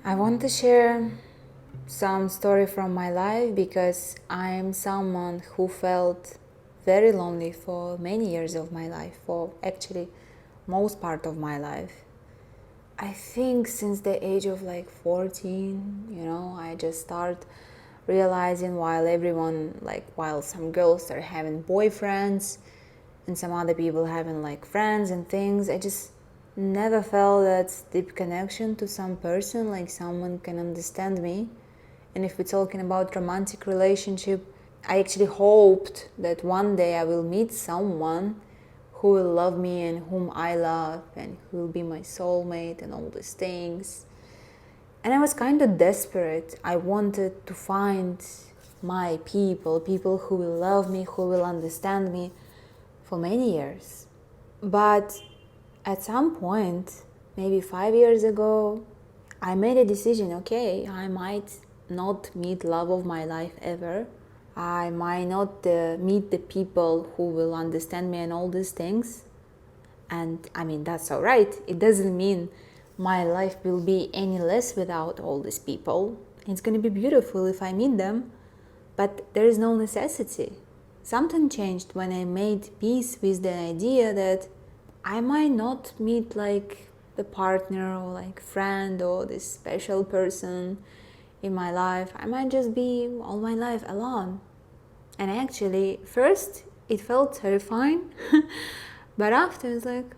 I want to share some story from my life because I am someone who felt very lonely for many years of my life, for actually most part of my life. I think since the age of like 14, I just start realizing while some girls are having boyfriends and some other people having like friends and things, I just never felt that deep connection to some person, like someone can understand me. And if we're talking about romantic relationship, I actually hoped that one day I will meet someone who will love me and whom I love and who will be my soulmate and all these things. And I was kind of desperate. I wanted to find my people who will love me, who will understand me for many years. But at some point, maybe 5 years ago, I made a decision, okay, I might not meet love of my life ever. I might not meet the people who will understand me and all these things. And I mean, that's all right. It doesn't mean my life will be any less without all these people. It's going to be beautiful if I meet them, but there is no necessity. Something changed when I made peace with the idea that I might not meet like the partner or like friend or this special person in my life. I might just be all my life alone. And actually, first it felt terrifying, but after it's like,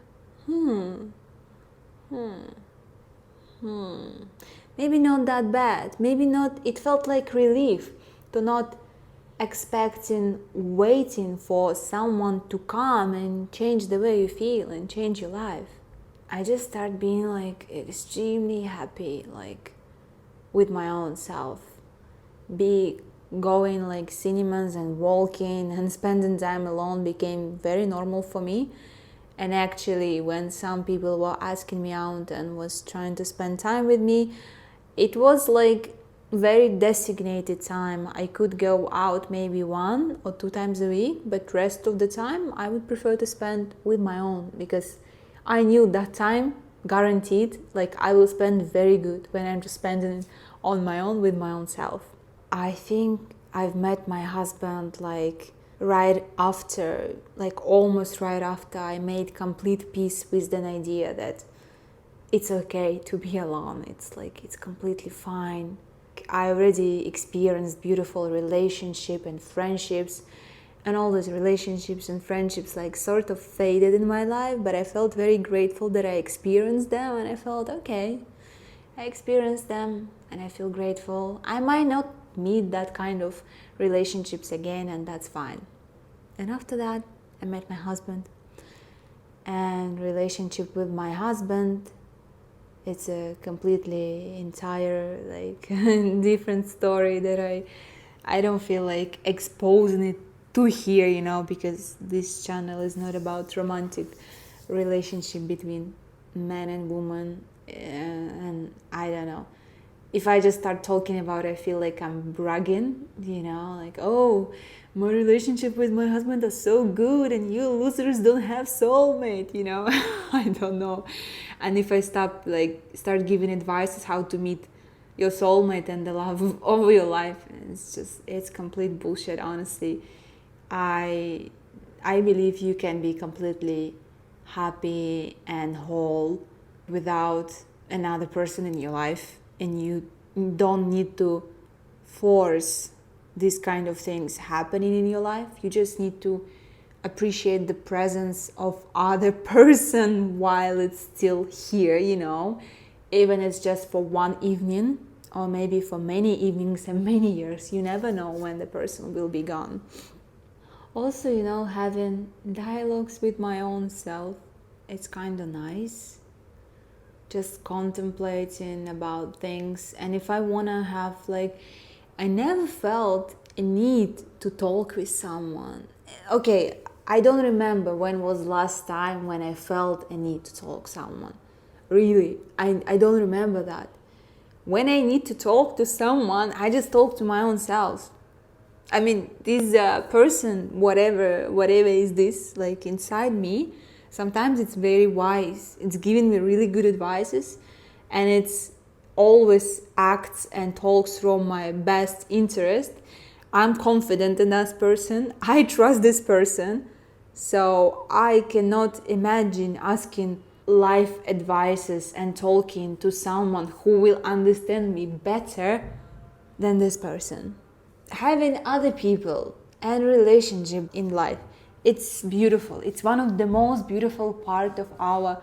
maybe not that bad. Maybe not, it felt like relief to not expecting, waiting for someone to come and change the way you feel and change your life. I just start being like extremely happy, like with my own self. Be going like cinemas and walking and spending time alone became very normal for me. And actually, when some people were asking me out and was trying to spend time with me, it was like very designated time. I could go out maybe 1 or 2 times a week, but rest of the time I would prefer to spend with my own, because I knew that time guaranteed, like I will spend very good when I'm just spending on my own with my own self. I think I've met my husband like right after, like almost right after I made complete peace with the idea that it's okay to be alone. It's like, it's completely fine. I already experienced beautiful relationship and friendships, and all those relationships and friendships like sort of faded in my life, but I felt very grateful that I experienced them, and I felt okay, I experienced them and I feel grateful. I might not meet that kind of relationships again, and that's fine. And after that, I met my husband, and relationship with my husband, it's a completely entire like different story that I don't feel like exposing it to here, because this channel is not about romantic relationship between man and woman, and I don't know. If I just start talking about it, I feel like I'm bragging, like, oh, my relationship with my husband is so good and you losers don't have soulmate, I don't know. And if I start giving advices how to meet your soulmate and the love of your life, it's complete bullshit, honestly. I believe you can be completely happy and whole without another person in your life, and you don't need to force these kind of things happening in your life. You just need to appreciate the presence of other person while it's still here, even if it's just for one evening or maybe for many evenings and many years. You never know when the person will be gone. Also, having dialogues with my own self, it's kind of nice. Just contemplating about things. And if I want to have I never felt a need to talk with someone. Okay, I don't remember when was last time when I felt a need to talk to someone. Really, I don't remember that. When I need to talk to someone, I just talk to my own self. I mean, this person, whatever is this, like inside me, sometimes it's very wise. It's giving me really good advices. and it's always acts and talks from my best interest, I'm confident in that person, I trust this person, so I cannot imagine asking life advices and talking to someone who will understand me better than this person. Having other people and relationship in life, it's beautiful. It's one of the most beautiful part of our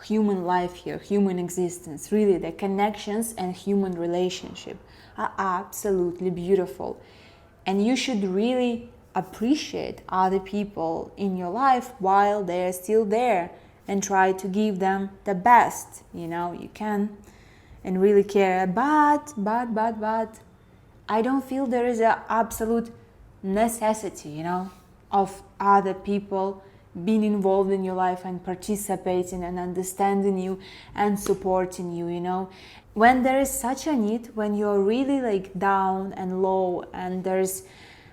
human life here, human existence. Really, the connections and human relationship are absolutely beautiful. And you should really appreciate other people in your life while they're still there and try to give them the best, you can, and really care. But I don't feel there is an absolute necessity, of other people being involved in your life and participating and understanding you and supporting you. When there is such a need, when you're really like down and low, and there's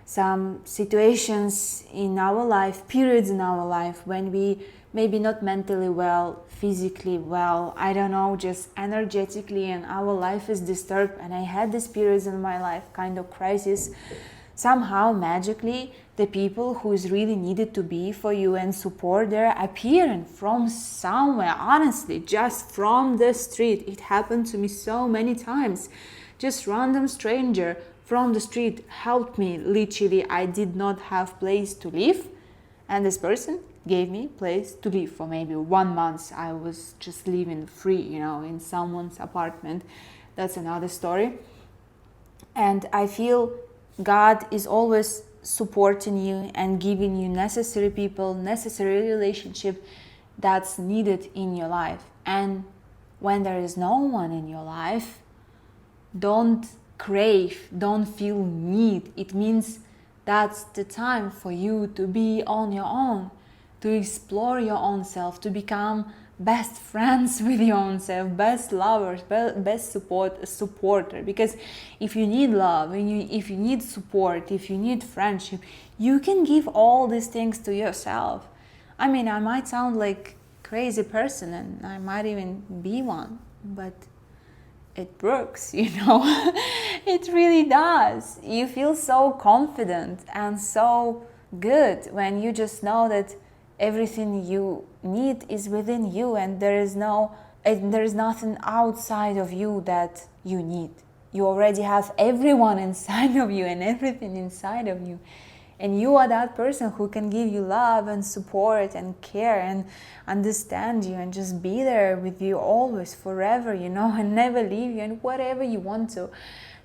some situations in our life, periods in our life when we maybe not mentally well, physically well, I don't know, just energetically, and our life is disturbed, and I had these periods in my life, kind of crisis, somehow magically the people who is really needed to be for you and support, they're appearing from somewhere, honestly, just from the street. It happened to me so many times. Just random stranger from the street helped me. Literally, I did not have place to live, and this person gave me place to live for maybe 1 month. I was just living free, in someone's apartment. That's another story. And I feel God is always supporting you and giving you necessary people, necessary relationship that's needed in your life. And when there is no one in your life, don't crave, don't feel need. It means that's the time for you to be on your own, to explore your own self, to become best friends with your own self, best lovers, best supporter. Because if you need love, if you need support, if you need friendship, you can give all these things to yourself. I mean, I might sound like a crazy person, and I might even be one, but it works, It really does. You feel so confident and so good when you just know that everything you need is within you, and there is nothing outside of you that you need. You already have everyone inside of you and everything inside of you, and you are that person who can give you love and support and care and understand you and just be there with you always, forever, and never leave you, and whatever you want to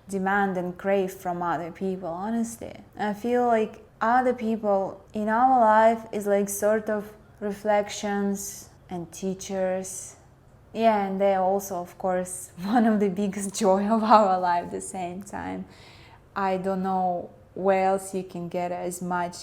demand and crave from other people. Honestly, I feel like other people in our life is like sort of reflections and teachers. Yeah, and they're also, of course, one of the biggest joy of our life at the same time. I don't know where else you can get as much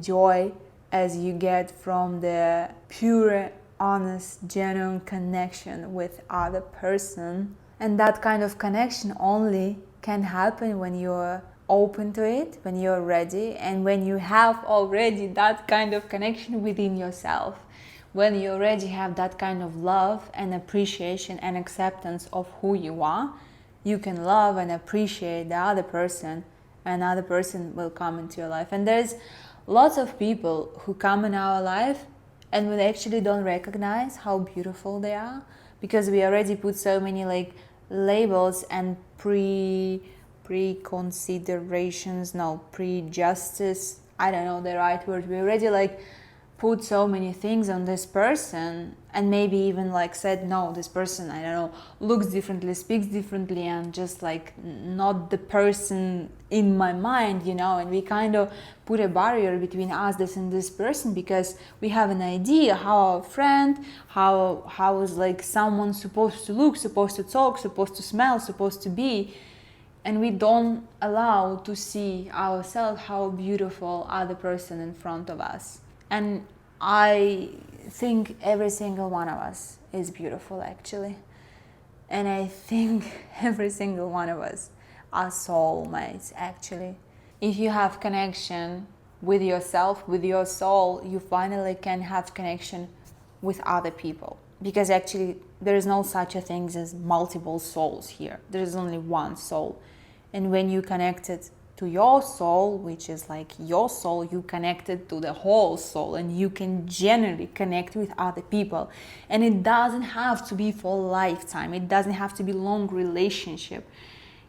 joy as you get from the pure, honest, genuine connection with other person. And that kind of connection only can happen when you're open to it, when you're ready, and when you have already that kind of connection within yourself, when you already have that kind of love and appreciation and acceptance of who you are, you can love and appreciate the other person, and other person will come into your life. And there's lots of people who come in our life and we actually don't recognize how beautiful they are, because we already put so many like labels and prejustice, I don't know the right word. We already like put so many things on this person, and maybe even like said, no, this person, I don't know, looks differently, speaks differently, and just like not the person in my mind, and we kind of put a barrier between us and this person, because we have an idea how a friend, how is like someone supposed to look, supposed to talk, supposed to smell, supposed to be. And we don't allow to see ourselves how beautiful other person in front of us. And I think every single one of us is beautiful, actually. And I think every single one of us are soulmates, actually. If you have connection with yourself, with your soul, you finally can have connection with other people. because actually there is no such a thing as multiple souls here. There is only one soul. And when you connected to your soul, which is like your soul, you connected to the whole soul, and you can generally connect with other people. And it doesn't have to be for a lifetime. It doesn't have to be long relationship.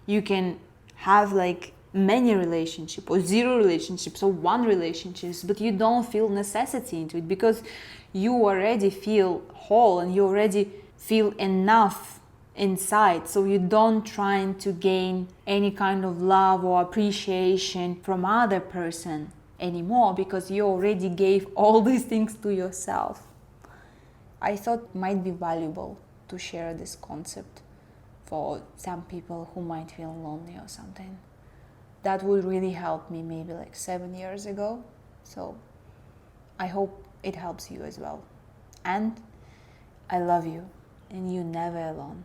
You can have like many relationships or zero relationships or one relationships, but you don't feel necessity into it because you already feel whole and you already feel enough inside. So you don't trying to gain any kind of love or appreciation from other person anymore because you already gave all these things to yourself. I thought it might be valuable to share this concept for some people who might feel lonely or something. That would really help me maybe like 7 years ago. So I hope it helps you as well. And I love you, and you're never alone.